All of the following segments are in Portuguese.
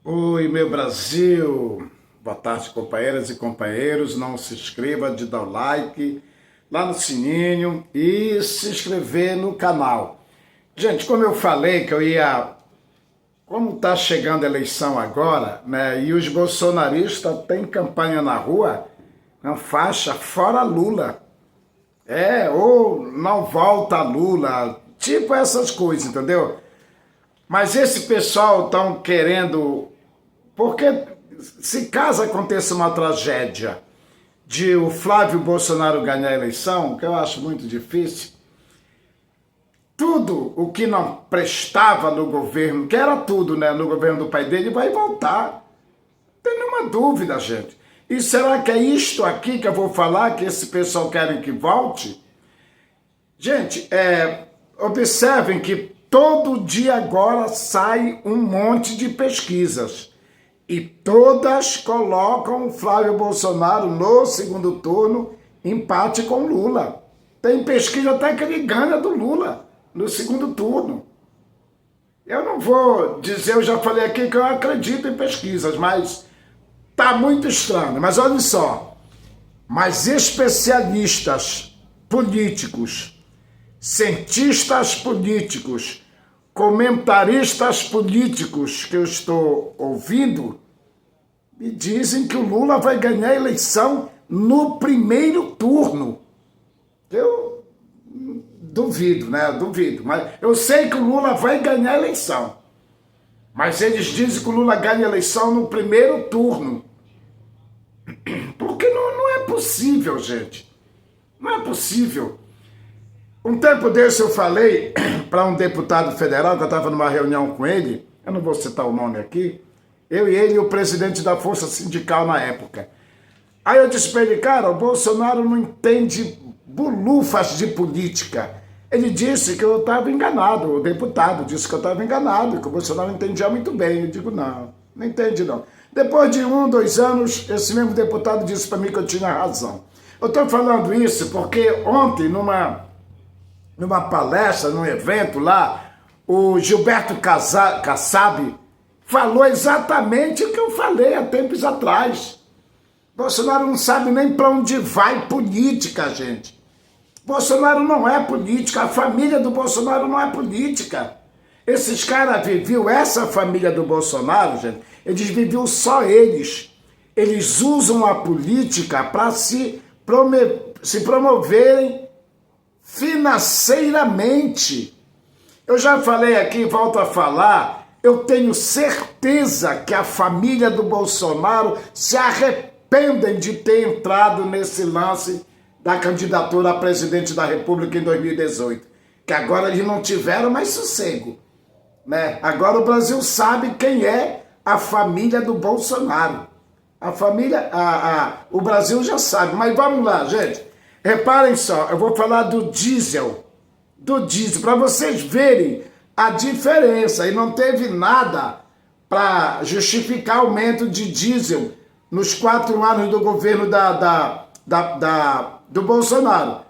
Oi, meu Brasil! Boa tarde, companheiras e companheiros. Não se inscreva de dar o like lá no sininho e se inscrever no canal. Gente, como eu falei que eu ia... Como está chegando a eleição agora, né? E os bolsonaristas têm campanha na rua, na faixa fora Lula. Ou não volta Lula, tipo essas coisas, entendeu? Mas esse pessoal estão querendo... Porque se caso aconteça uma tragédia de o Flávio Bolsonaro ganhar a eleição, que eu acho muito difícil, tudo o que não prestava no governo, que era tudo, né, no governo do pai dele, vai voltar. Não tem nenhuma dúvida, gente. E será que é isto aqui que eu vou falar, que esse pessoal querem que volte? Gente, observem que todo dia agora sai um monte de pesquisas. E todas colocam o Flávio Bolsonaro no segundo turno, empate com Lula. Tem pesquisa até que ele ganha do Lula no segundo turno. Eu não vou dizer, eu já falei aqui que eu acredito em pesquisas, mas tá muito estranho. Mas olha só, mas especialistas políticos, cientistas políticos, comentaristas políticos que eu estou ouvindo, me dizem que o Lula vai ganhar a eleição no primeiro turno. Eu duvido, né? Duvido. Mas eu sei que o Lula vai ganhar a eleição. Mas eles dizem que o Lula ganha a eleição no primeiro turno. Porque não é possível, gente. Não é possível. Um tempo desse eu falei para um deputado federal, que eu estava numa reunião com ele, eu não vou citar o nome aqui, eu e ele e o presidente da Força Sindical na época. Aí eu disse para ele, cara, o Bolsonaro não entende bulufas de política. Ele disse que eu estava enganado, o deputado disse que eu estava enganado, que o Bolsonaro entendia muito bem. Eu digo, não entende não. Depois de 1, 2 anos, esse mesmo deputado disse para mim que eu tinha razão. Eu estou falando isso porque ontem, numa palestra, num evento lá, o Gilberto Kassab falou exatamente o que eu falei há tempos atrás. Bolsonaro não sabe nem para onde vai política, gente. Bolsonaro não é política, a família do Bolsonaro não é política. Esses caras viviam, essa família do Bolsonaro, gente, eles viviam só eles. Eles usam a política para se promoverem financeiramente. Eu já falei aqui, volto a falar, eu tenho certeza que a família do Bolsonaro se arrependem de ter entrado nesse lance da candidatura a presidente da República em 2018, que agora eles não tiveram mais sossego, né? Agora o Brasil sabe quem é a família do Bolsonaro. A família, o Brasil já sabe, mas vamos lá, gente. Reparem só, eu vou falar do diesel, para vocês verem a diferença. E não teve nada para justificar aumento de diesel nos 4 anos do governo do Bolsonaro.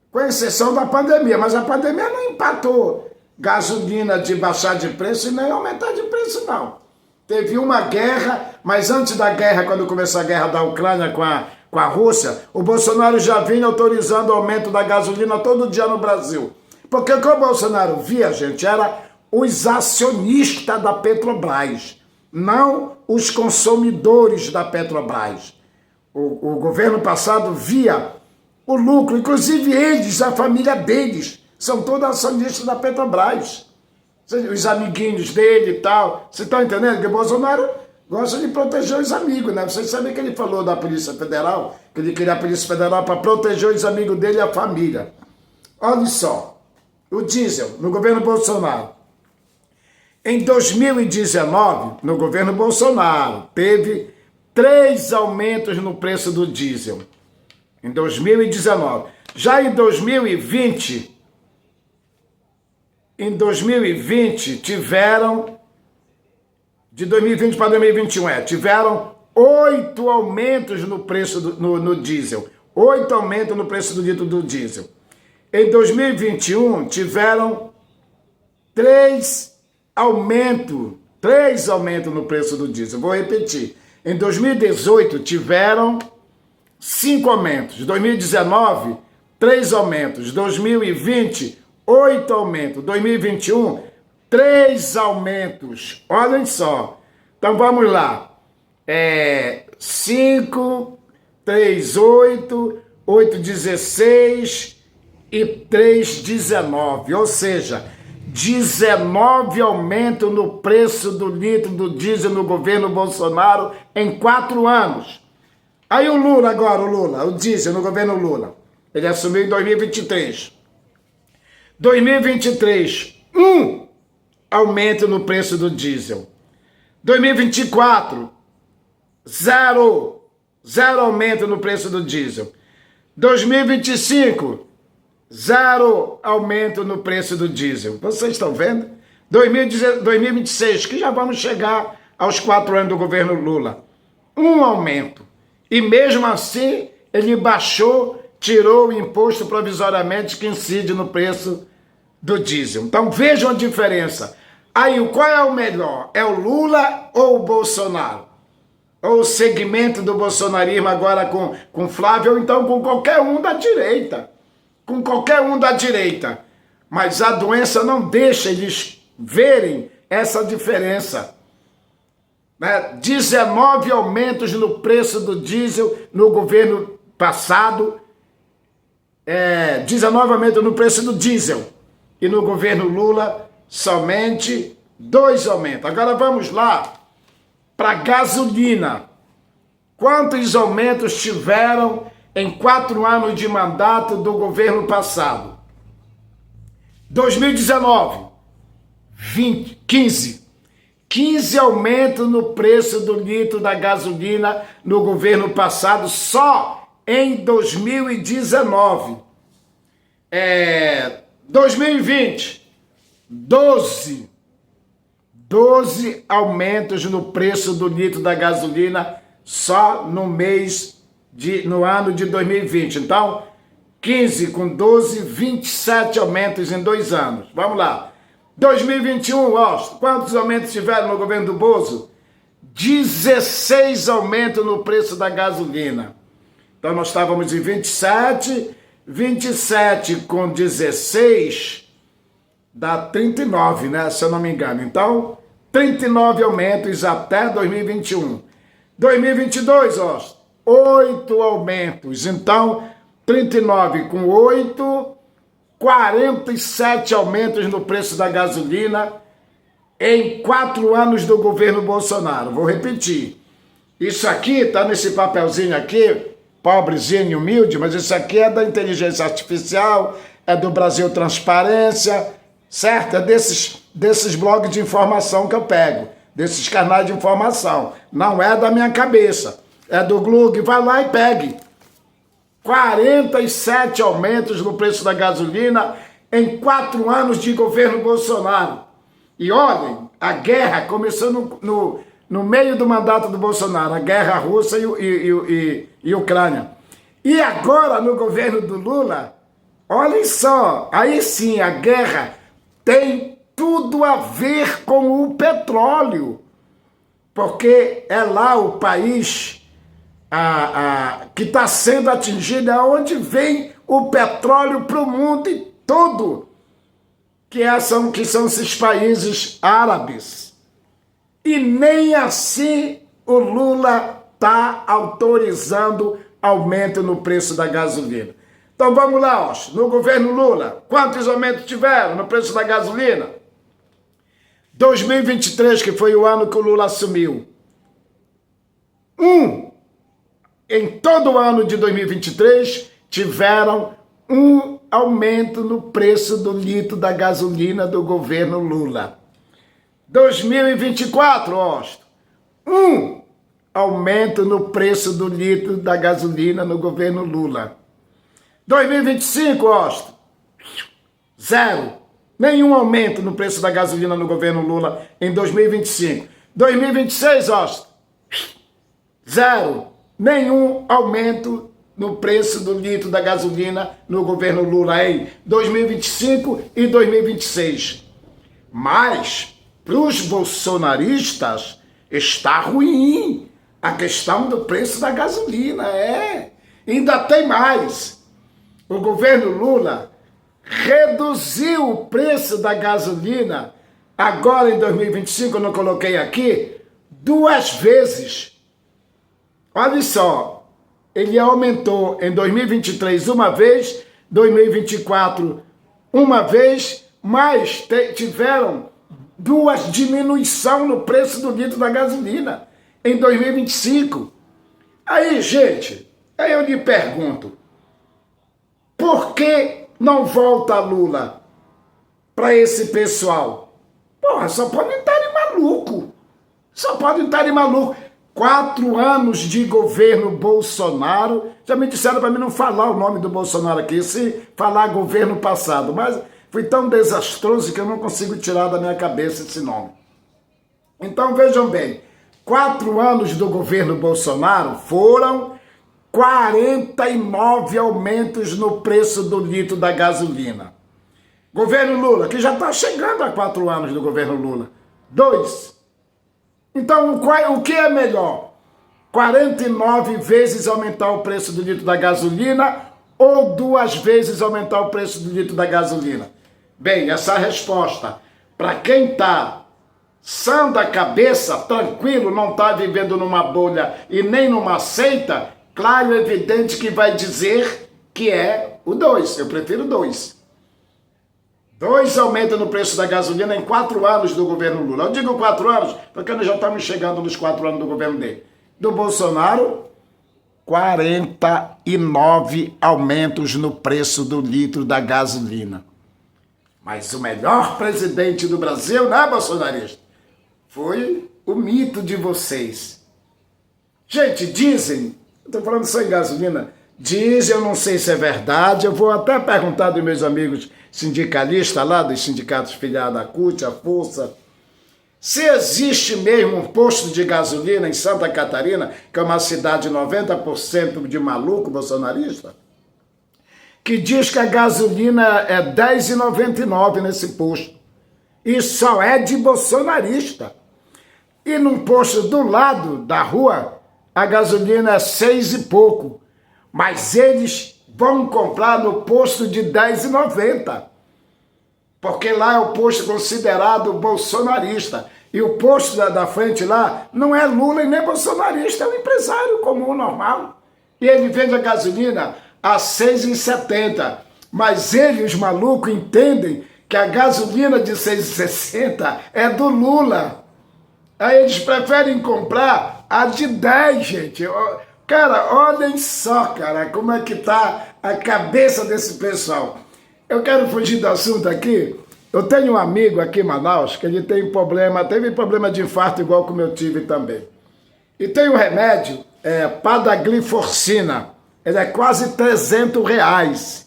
Com exceção da pandemia, mas a pandemia não impactou gasolina de baixar de preço e nem aumentar de preço, não. Teve uma guerra, mas antes da guerra, quando começou a guerra da Ucrânia com a Rússia, o Bolsonaro já vinha autorizando o aumento da gasolina todo dia no Brasil. Porque o que o Bolsonaro via, gente, era os acionistas da Petrobras, não os consumidores da Petrobras. O governo passado via o lucro, inclusive eles, a família deles, são todos acionistas da Petrobras. Os amiguinhos dele e tal. Você está entendendo que o Bolsonaro gosta de proteger os amigos, né? Vocês sabem que ele falou da Polícia Federal, que ele queria a Polícia Federal para proteger os amigos dele e a família. Olha só, o diesel no governo Bolsonaro. Em 2019, no governo Bolsonaro, teve 3 aumentos no preço do diesel. Em 2019. Já em 2020 tiveram, de 2020 para 2021, tiveram 8 aumentos no preço no diesel. 8 aumentos no preço do litro do diesel. Em 2021, tiveram 3 aumentos 3 aumentos no preço do diesel. Vou repetir. Em 2018 tiveram 5 aumentos. 2019, 3 aumentos. 2020, 8 aumentos. 2021, 3 aumentos. Olhem só. Então vamos lá. 5, 3, 8, 8, 16 e 3, 19. Ou seja, 19 aumento no preço do litro do diesel no governo Bolsonaro em 4 anos. Aí o Lula agora, o diesel no governo Lula, ele assumiu em 2023. 2023, 1 aumento no preço do diesel. 2024, 0 aumento no preço do diesel. 2025, 0 aumento no preço do diesel. Vocês estão vendo? 2026, que já vamos chegar aos 4 anos do governo Lula. 1 aumento. E mesmo assim, ele baixou, tirou o imposto provisoriamente que incide no preço do diesel. Então vejam a diferença. Aí, qual é o melhor? É o Lula ou o Bolsonaro? Ou o segmento do bolsonarismo agora com Flávio, ou então com qualquer um da direita. Com qualquer um da direita. Mas a doença não deixa eles verem essa diferença. 19 aumentos no preço do diesel no governo passado. 19 aumentos no preço do diesel. E no governo Lula, somente 2 aumentos. Agora vamos lá para gasolina. Quantos aumentos tiveram em 4 anos de mandato do governo passado? 2019, 15 aumentos no preço do litro da gasolina no governo passado, só em 2019. 2020, 12 aumentos no preço do litro da gasolina só no ano de 2020. Então, 15 com 12, 27 aumentos em 2 anos. Vamos lá. 2021, quantos aumentos tiveram no governo do Bozo? 16 aumentos no preço da gasolina. Então, nós estávamos em 27 com 16, dá 39, né? Se eu não me engano. Então, 39 aumentos até 2021. 2022, 8 aumentos. Então, 39 com 8, 47 aumentos no preço da gasolina em 4 anos do governo Bolsonaro. Vou repetir. Isso aqui está nesse papelzinho aqui, pobrezinho, humilde, mas isso aqui é da inteligência artificial, é do Brasil Transparência, certo? É desses blogs de informação que eu pego, desses canais de informação. Não é da minha cabeça, é do Glug. Vai lá e pegue. 47 aumentos no preço da gasolina em 4 anos de governo Bolsonaro. E olhem, a guerra começou no meio do mandato do Bolsonaro, a guerra russa e Ucrânia. E agora, no governo do Lula, olhem só, aí sim, a guerra tem tudo a ver com o petróleo, porque é lá o país que está sendo atingido, é onde vem o petróleo para o mundo e todo, que são esses países árabes. E nem assim o Lula está autorizando aumento no preço da gasolina. Então vamos lá, no governo Lula, quantos aumentos tiveram no preço da gasolina? 2023, que foi o ano que o Lula assumiu. Em todo o ano de 2023, tiveram 1 aumento no preço do litro da gasolina do governo Lula. 2024, 1 aumento no preço do litro da gasolina no governo Lula. 2025, 0. Nenhum aumento no preço da gasolina no governo Lula em 2025. 2026, 0. Nenhum aumento no preço do litro da gasolina no governo Lula em 2025 e 2026. Mas para os bolsonaristas está ruim a questão do preço da gasolina, Ainda tem mais. O governo Lula reduziu o preço da gasolina, agora em 2025, eu não coloquei aqui, 2 vezes. Olha só, ele aumentou em 2023 uma vez, 2024 uma vez, mas tiveram 2 diminuições no preço do litro da gasolina em 2025. Aí, gente, aí eu lhe pergunto, por que não volta Lula para esse pessoal? Porra, só podem estar de maluco. Só podem estar de maluco. 4 anos de governo Bolsonaro. Já me disseram para mim não falar o nome do Bolsonaro aqui, se falar governo passado. Mas foi tão desastroso que eu não consigo tirar da minha cabeça esse nome. Então vejam bem, 4 anos do governo Bolsonaro foram 49 aumentos no preço do litro da gasolina. Governo Lula, que já está chegando a 4 anos do governo Lula. 2. Então, o que é melhor? 49 vezes aumentar o preço do litro da gasolina ou 2 vezes aumentar o preço do litro da gasolina? Bem, essa resposta, para quem está sã da cabeça, tranquilo, não está vivendo numa bolha e nem numa seita, claro e evidente que vai dizer que é o 2. Eu prefiro 2. 2 aumentos no preço da gasolina em 4 anos do governo Lula. Eu digo 4 anos porque nós já estamos chegando nos 4 anos do governo dele. Do Bolsonaro, 49 aumentos no preço do litro da gasolina. Mas o melhor presidente do Brasil, né, bolsonarista? Foi o mito de vocês. Gente, dizem, estou falando só em gasolina, dizem, eu não sei se é verdade, eu vou até perguntar dos meus amigos sindicalistas lá, dos sindicatos filiados à CUT, à Força, se existe mesmo um posto de gasolina em Santa Catarina, que é uma cidade de 90% de maluco bolsonarista, que diz que a gasolina é R$10,99 nesse posto. E só é de bolsonarista. E num posto do lado da rua, a gasolina é 6 e pouco. Mas eles vão comprar no posto de R$10,90. Porque lá é o posto considerado bolsonarista. E o posto da frente lá não é Lula e nem bolsonarista, é um empresário comum, normal. E ele vende a gasolina a R$6,70. Mas eles, os malucos, entendem que a gasolina de R$6,60 é do Lula. Aí eles preferem comprar a de 10, gente. Cara, olhem só, cara, como é que tá a cabeça desse pessoal. Eu quero fugir do assunto aqui. Eu tenho um amigo aqui em Manaus que ele teve problema de infarto igual como eu tive também. E tem um remédio, padagliforcina. Ele é quase R$300.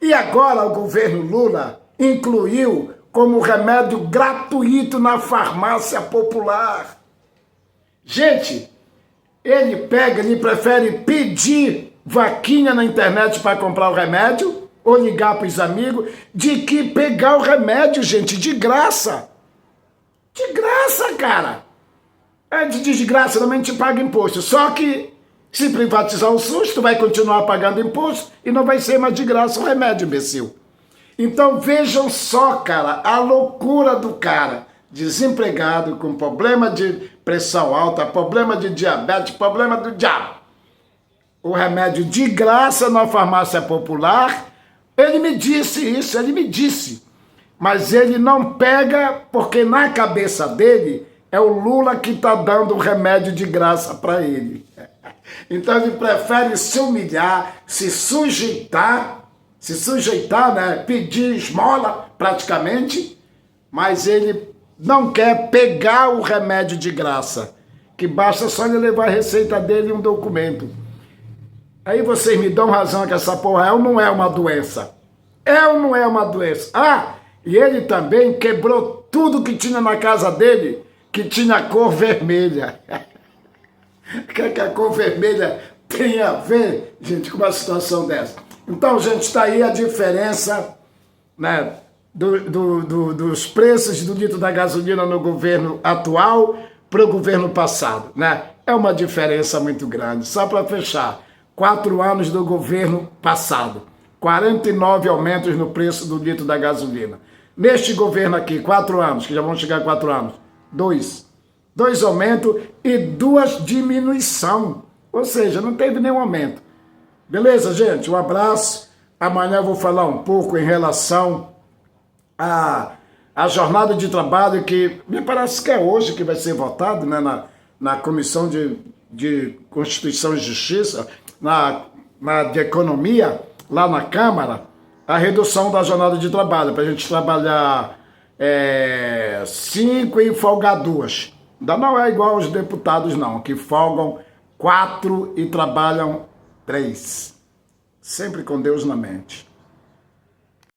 E agora o governo Lula incluiu como remédio gratuito na farmácia popular. Gente, ele prefere pedir vaquinha na internet para comprar o remédio, ou ligar para os amigos, de que pegar o remédio, gente, de graça. De graça, cara. É de graça, normalmente te paga imposto. Só que, se privatizar o SUS, tu vai continuar pagando imposto e não vai ser mais de graça o remédio, imbecil. Então vejam só, cara, a loucura do cara. Desempregado, com problema de pressão alta, problema de diabetes, problema do diabo. O remédio de graça na farmácia popular. Ele me disse isso, ele me disse. Mas ele não pega, porque na cabeça dele é o Lula que está dando o remédio de graça para ele. Então ele prefere se humilhar, se sujeitar, né? Pedir esmola praticamente, mas ele não quer pegar o remédio de graça, que basta só ele levar a receita dele e um documento. Aí vocês me dão razão que essa porra é ou não é uma doença? É ou não é uma doença? Ah, e ele também quebrou tudo que tinha na casa dele, que tinha cor vermelha. O que a cor vermelha tem a ver, gente, com uma situação dessa? Então, gente, está aí a diferença, né, dos preços do litro da gasolina no governo atual para o governo passado, né? É uma diferença muito grande. Só para fechar, 4 anos do governo passado, 49 aumentos no preço do litro da gasolina. Neste governo aqui, 4 anos, que já vão chegar a 4 anos, 2 aumentos e 2 diminuição. Ou seja, não teve nenhum aumento. Beleza, gente? Um abraço. Amanhã eu vou falar um pouco em relação à jornada de trabalho que me parece que é hoje que vai ser votado, né, na Comissão de Constituição e Justiça, de Economia, lá na Câmara, a redução da jornada de trabalho, para a gente trabalhar 5 e folgar 2. Ainda não é igual aos deputados, não, que folgam 4 e trabalham 3. Sempre com Deus na mente.